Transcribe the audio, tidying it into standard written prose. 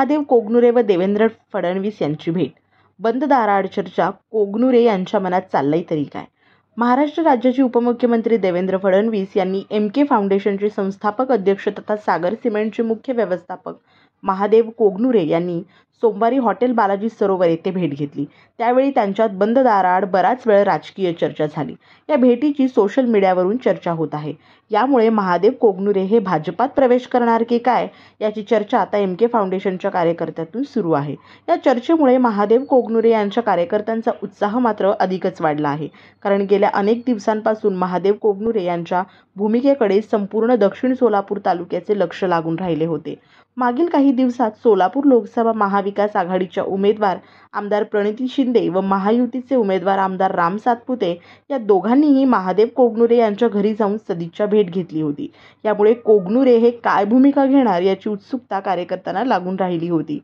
महादेव कोगनुरे व देवेंद्र फडणवीस यांची भेट. बंद दाराआड चर्चा, कोगनुरे यांच्या मनात चाललंय तरी काय? महाराष्ट्र राज्याचे उपमुख्यमंत्री देवेंद्र फडणवीस यांनी एमके फाउंडेशनचे संस्थापक अध्यक्ष तथा सागर सिमेंटचे मुख्य व्यवस्थापक महादेव कोगनुरे यांनी सोमवारी हॉटेल बालाजी सरोवर येथे भेट घेतली. त्यावेळी त्यांच्यात बंद दाराआड बराच वेळ राजकीय चर्चा झाली. या भेटीची सोशल मीडियावरून चर्चा होत आहे. यामुळे महादेव कोगनुरे हे भाजपात प्रवेश करणार की काय याची चर्चा आता एमके फाउंडेशनच्या कार्यकर्त्यांतून सुरू आहे. या चर्चेमुळे महादेव कोगनुरे यांच्या कार्यकर्त्यांचा उत्साह मात्र अधिकच वाढला आहे. कारण गेल्या अनेक दिवसांपासून महादेव कोगनुरे यांच्या भूमिकेकडे संपूर्ण दक्षिण सोलापूर तालुक्याचे लक्ष लागून राहिले होते. मागील काही दिवसात सोलापूर लोकसभा महाविकास आघाडीच्या उमेदवार आमदार प्रणिती शिंदे व महायुतीचे उमेदवार आमदार राम सातपुते या दोघांनीही महादेव कोगनुरे यांच्या घरी जाऊन सदिच्छा भेट घेतली होती. यामुळे कोगनुरे हे काय भूमिका घेणार याची उत्सुकता कार्यकर्त्यांना लागून राहिली होती.